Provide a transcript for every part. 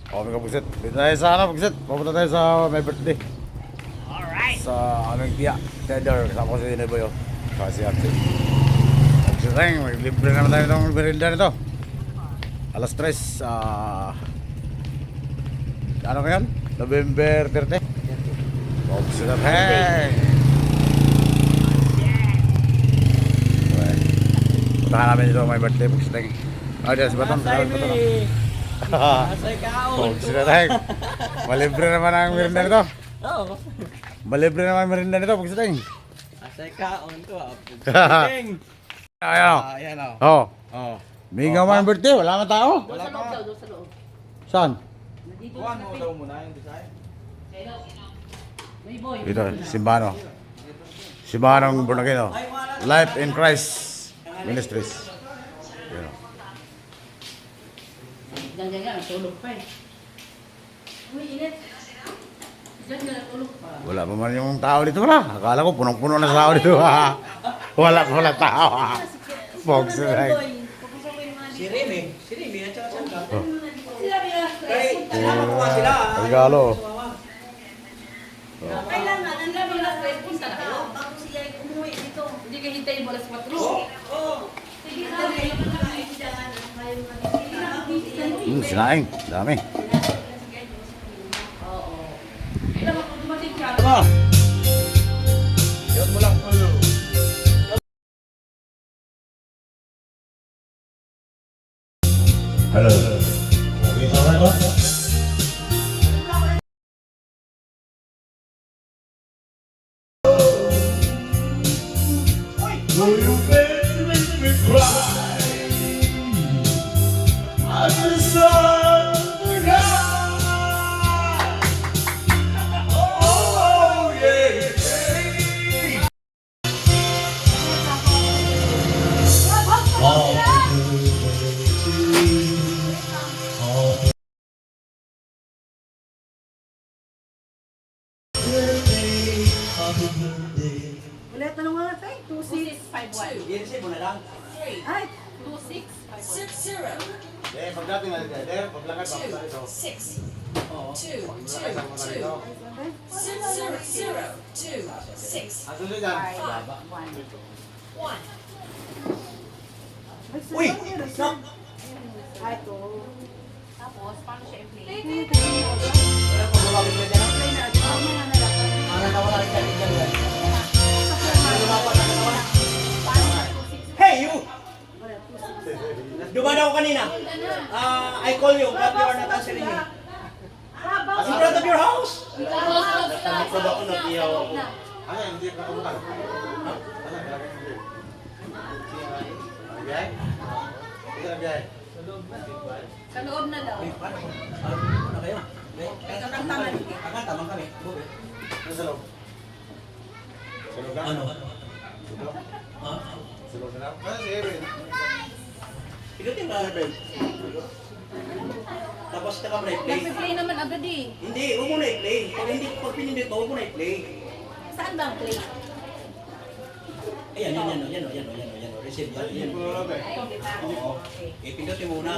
Oh, mga pagsit. Dito tayo sa ano, pagsit. Pupunta tayo sa my birthday. Alright. Sa aming tiya. Teder. Kasama ko si Neboy. Kasi ate. Pagsit tayo. Maglibre naman tayo itong merinda nito. Alas 3. Ano ngayon? November 30. Pagsit tayo. Hey! Puntahan namin ito my birthday. Pagsit tayo. Oh, diyan si Batang. Asay kaon. Sila tayo. Malibre naman ang merinda nito. Oo. Malibre naman ang merinda nito. Pag siteng. Asay kaon ko. Ayan o. Ayan o. Oo. Oh. May nga man birthday. Wala nga tao. Wala pa. Saan? Kuhan mo daw muna yung design. Dito. Simbano. Simbanong born again o. Life in Christ Ministries. Ayan o. Jangan-jangan tulog pa eh. Uy, init. Jangan tulog pa. Wala pa man yung tao dito wala. Akala ko punong-puno na sa tao dito. Wala tao. Fox na Si Remy at saka Sandra. Sila biya. Nakakuha sila. Regalo. Kailangan, ang labi na stress punta na kayo. Bago siya umuwi dito. Hindi ka hintayin mo alas 4. Oo. Sige na. Sinaing. Dami. Oo. Ilan mo kung dumating ka? Ano? Yun mo lang. Hello. So you make me cry. I deserve to die. Oh yeah, yeah. Ulit, tanong nga tayo. 2651. I-receive mo na lang. Ay, 2651. Eh, pagdating na dito, paglakad pa ito. Oo. Aso nyo dyan. Uy! Nak! Ay, ito. Tapos, paano siya i-play? Wala pa bumabit na dyan. Play na. Di ba mga nalakad? Ang nawala rin dyan. Hey, you! Dumaan ako kanina. I call you, but you are not answering me. In front of your house? Likod ako, nag-iyaw ako. Ano yan, hindi ka kamutan. Ano, nilagay mo dito. Nagbiyahe? Hindi ka nagbiyahe. Sa loob na daw. Ano na kayo? Tamang kami. Ano sa loob? Sa loob ka? Ano? Sa loob na lang? Ano si Erin? Ikutin ka. Tapos ka mo na i-play. Nag-play naman agad eh. Hindi, huwag mo na i-play. Pag pinindit mo, huwag mo na i-play. Saan ba ang play? Ayan. Receive yan. Oo. Ipindutin mo muna.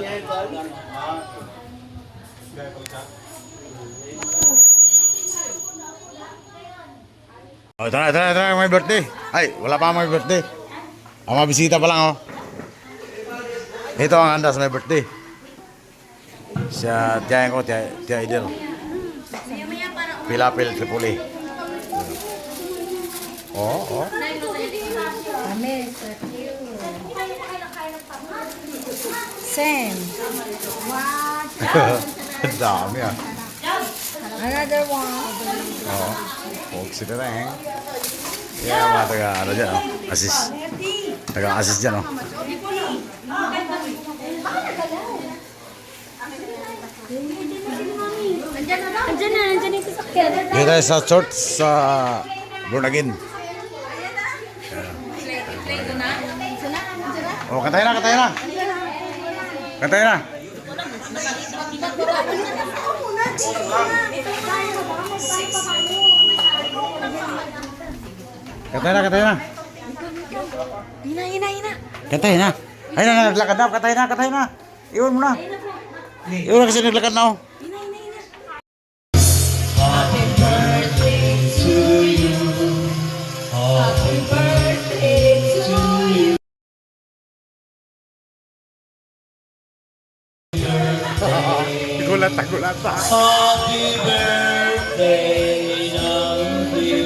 Oh, ito na, may birthday. Ay, wala pa may birthday. Ang mga bisita pa lang, oh. Ito ang handa sa may birthday. Sa tiyahin ko, tiya Idel. Pilapil, Tripoli. Oh. Same. Ang dami, ah. Another one. Oo. Huwag sila na, eh. Kaya mga taga, dyan, oh. Assist. Taga-assist dyan, oh. Nandiyan yung sasakyan. Dito tayo sa church sa Born-Again. Play ko na. Oh, kantay na. Kantay na. Kantay na. Hina. Kantay na. Ay na, naglakad na. Kantay na. Iwan mo na. Yung kasi naglakad na, oh. Gulat na, gulat na. Happy birthday ng you.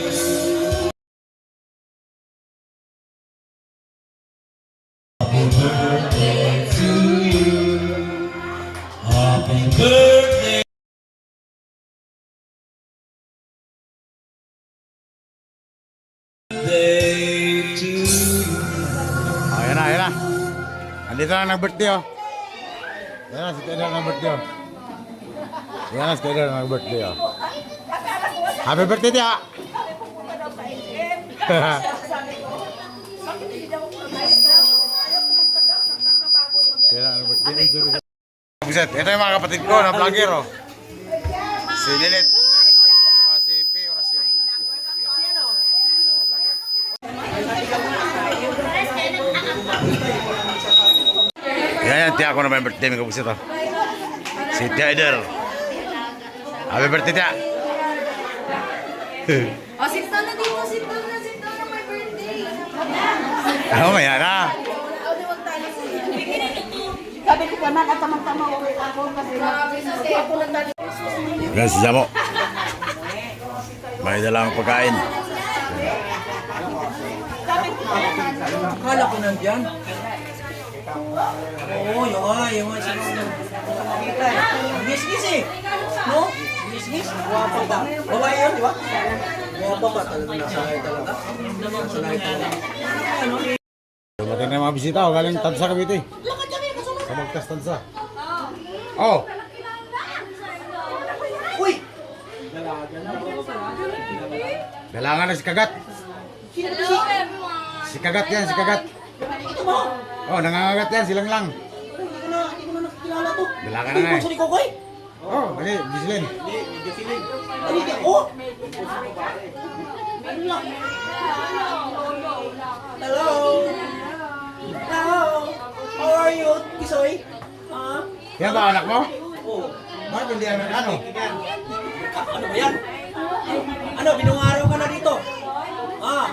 Happy birthday to you. Happy birthday. Day to you. Oh, yan na, yan na. Andito na nag-birthday, oh. Yan na, si Taylor nag-birthday, oh. Yan na, si Taylor nag-birthday, oh. Happy birthday, Tia! Taylor nag-birthday. Buset, ito yung mga kapatid ko na vlogger, oh. Si Lilit. Saka si P, o si... Yan yan, Tia ko na may birthday mga kabusit, oh. Si Taylor. Happy birthday, Tia! O, sit down na dito, sit down na my birthday. Ano, maya na. Sabi ko pa man, at tamang-tama uwi ako kasi ako nagdali. Yan si Jamo. May dalang pagkain. Akala ko nandyan. Oo, yung nga, nakita eh. Gis-gis eh. No? Gis-gis. Guwapa ka. Babae yun, di ba? Guwapa ka. Talaga nasanay talaga. Nasanay talaga. Ano? Dumating na yung mga bisita, oh. Galing Tansa Cavite. Sa Magtas Tansa. Oh! Uy! Dalangan na si Kagat. Hello, everyone. Si Kagat yan, si Kagat. Ito mo? Oh, nangangagat yan, silang lang. Hindi ko na nakikilala to. Dalangan na na eh. Ito ni Kokoy? Oh, dali, Gislin. Ano ito? Oh! Hello! Hello! How are you, Kisoy? Ha? Yan ba anak mo? Oh. Bakit hindi Amerikano? Ano ba yan? Ano, binungaraw ka na dito? Ah.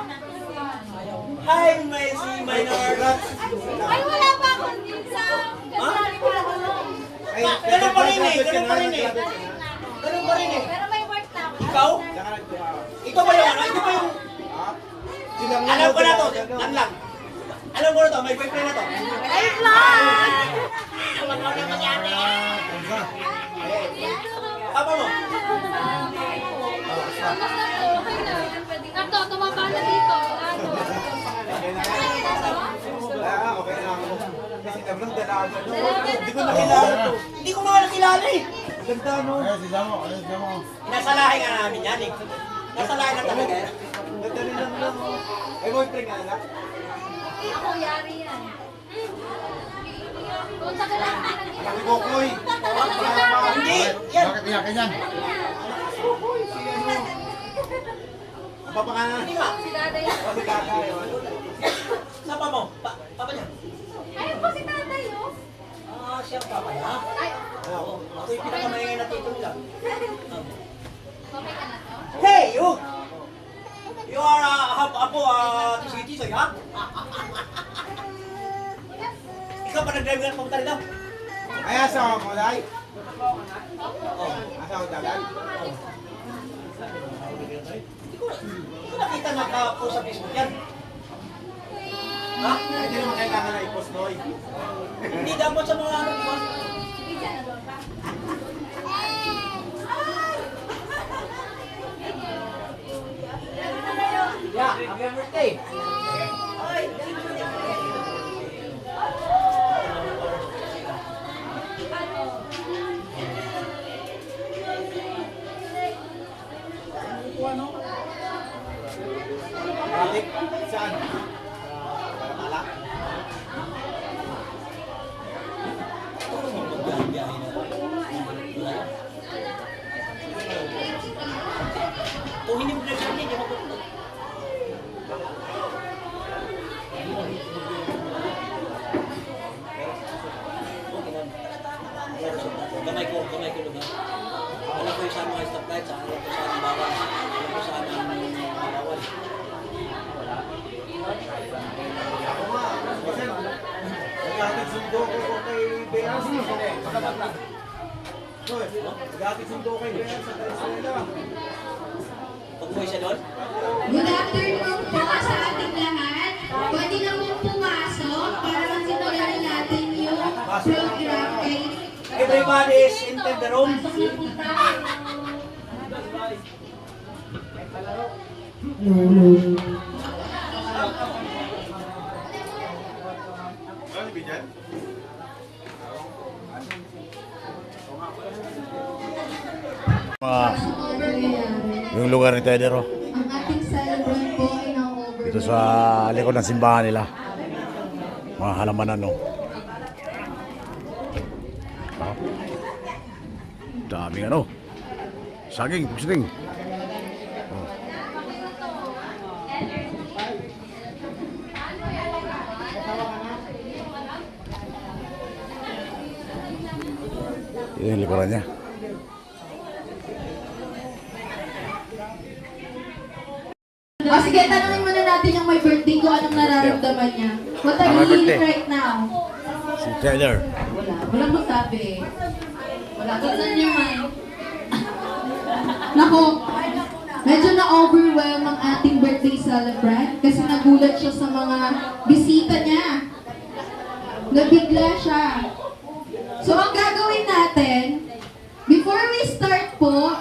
Hi, Messi Minor. Ay, wala pa akong sa... Ganun pa rin eh, ganun pa rin eh. Ganun pa rin eh. Pero may work na ako. Ikaw? Ito ba yung ano? Ito ba yung... Alam ko na to, yan lang. Alam ko na to, may boyfriend na to. Ay, vlog! Apa mo? Ito, tumaba na dito. Hindi ko nakilala to. Hindi ko nga nakilala eh. Ganda no? Ayun, si Jamo, ayun si Jamo. Nasalahin nga namin yan eh. Nasalahin na talaga yan. Ganda rin lang lang. Ay, boyfriend nga na. Ako, yari yan. Punta ka lang. Si Kokoy. Hindi! Yan! Bakit iyakin yan? Papa ka na. Hindi nga. Si tatay. Sapa mo? Papa niya? Ayun po si tatay, oh. Ah, siya ang papa niya. Ay, Oo. Ako yung pinakamaingay na tito nila. okay ka na to? Hey, you! You are apo, Sweetie, so ha? Ikaw pa nag-drive ka pumunta rito? Ay, asawa mo, Day? Oo. Asawa mo, Day? Hindi ko nakita naka-post sa Facebook yan. Ha? Hindi naman kailangan na i-post, Noy. Hindi dapat sa mga ano, di ba? Yeah, happy birthday! Balik? Saan? Tala? Kung hindi mo pinag-sabi, hindi mo pupunta. Pagbuhay siya doon? Good afternoon po sa ating lahat. Pwede na pong pumasok para masimulan natin yung program. Everybody is in the room. Pasok na po tayo. Yung lugar ni Tedero. Ang ating celebrant po ay na-over. Dito sa likod ng simbahan nila. Mga halamanan, no? Oh. Daming ano. Saging, pusiting. Oh. Yun yung likuran niya. O sige, tanungin muna natin yung may birthday ko, anong nararamdaman niya. What are May you feeling birthday. right now? Si Taylor. Wala, walang masabi. Wala, what's on your mind? Nako, medyo na-overwhelm ang ating birthday celebrant kasi nagulat siya sa mga bisita niya. Nabigla siya. So, ang gagawin natin, before we start po,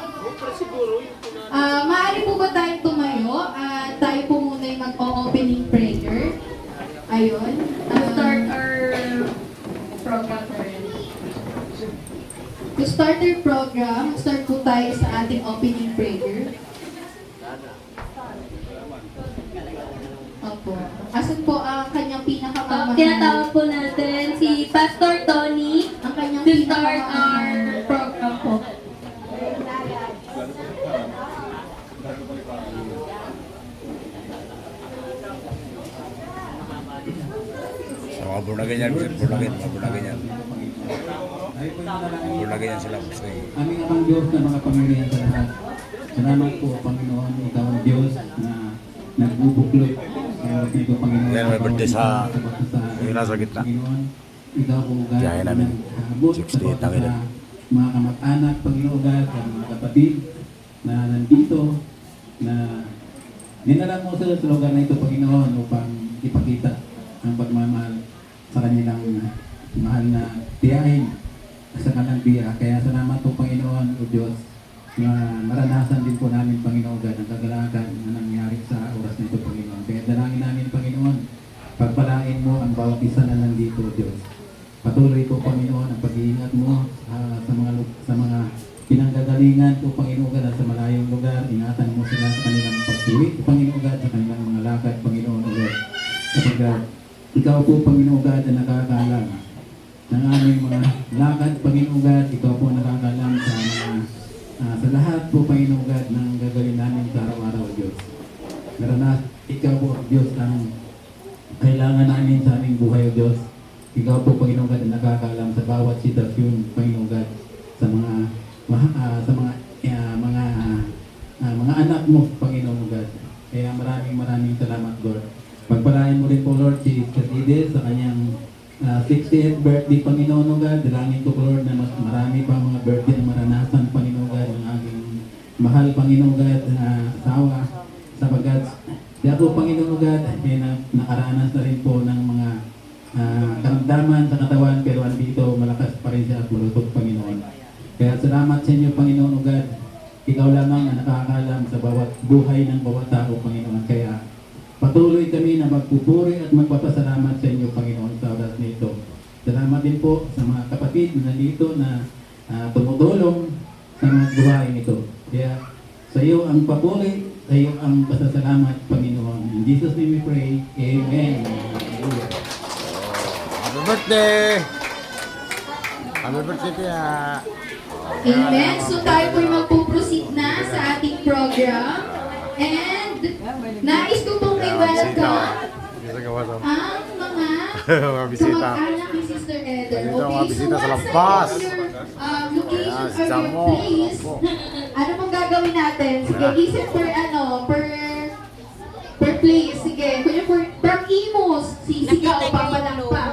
maaari po ba tayong tumayo? Tayo po muna yung mag-opening prayer. Ayun. Start our program first. To start our program, start po tayo sa ating opening prayer. Opo. Asan po ang kanyang pinakamamahal? Tinatawag po natin si Pastor Tony Ang kanyang to start our pinakamamahal. program po. Sa mga burnagan yan, burnagan, mga burnagan yan. Mga burnagan yan sila. Gusto yung Aming amang Diyos na mga pamilya sa lahat. Salamat po, Panginoon, ikaw ang Diyos na nagbubuklod. Salamat dito, Panginoon. Yan, may birthday sa- sa yung nasa gitna. Panginoon, ikaw po, God, Kaya namin, naghabot 68 sa ang edad. mga kamag-anak, Panginoon, God, sa mga kapatid na nandito, na dinala mo sa lugar na ito, Panginoon, upang ipakita ang pagmamahal sa kanilang mahal na tiyahin sa kanilang biya. Kaya salamat po, Panginoon, o Diyos, na maranasan din po namin, Panginoon, God, ang kagalakan na nangyari sa oras na ito, Panginoon. Kaya dalangin namin, Panginoon, pagpalain mo ang bawat isa na nandito, Diyos. Patuloy po, Panginoon, ang pag-iingat mo sa mga pinanggagalingan po, Panginoon, God, at sa malayong lugar. Ingatan mo sila sa kanilang pagtuwid, Panginoon, God, sa kanilang mga lakad, Panginoon, o Lord. Kapag ikaw po, Panginoon, God, na nakakaalam ng aming mga lakad, Panginoon, God, ikaw po nakakaalam sa mga sa lahat po, Panginoon, God, ng gagawin namin sa araw-araw, Diyos. Naranas, ikaw po, Diyos, ang kailangan namin sa aming buhay, O Diyos. Ikaw po, Panginoon, God, ang nakakaalam sa bawat sitwasyon, Panginoon, God, sa mga mga anak mo, Panginoon, God. Kaya maraming salamat, Lord. Pagpalain mo rin po, Lord, si Kadide sa kanyang 60th birthday, Panginoon, God. Dalangin ko, Lord, na mas marami pa mga birthday na maranasan, Panginoon, God, ng aking mahal, Panginoon, God, na asawa. Sapagkat siya po, Panginoon, God, nakaranas na rin po ng mga karamdaman sa katawan, pero andito malakas pa rin siya at malusog, Panginoon. Kaya salamat sa inyo, Panginoon, God. Ikaw lamang ang nakakaalam sa bawat buhay ng bawat tao, Panginoon. Kaya patuloy kami na magpupuri at magpapasalamat sa inyo, Panginoon, sa oras nito. Salamat din po sa mga kapatid na nandito na tumutulong sa mga gawain ito. Kaya sa iyo ang papuri, sa iyo ang pasasalamat, Panginoon. In Jesus' name we pray. Amen. Hallelujah. happy birthday! Happy birthday, Tia! Amen. So tayo po'y magpuproceed na sa ating program. And nais ko pong i-welcome Bisa kawasan. ang mga Mga bisita. kamag-anak ni Sister Eder. Nandito ang mga Okay, so bisita sa once Lampas. location Ayan, si or your Jamo. place, Opo. ano pong gagawin natin? Sige, isip per place. Sige, kunya from Imus, sisigaw, papalakpak.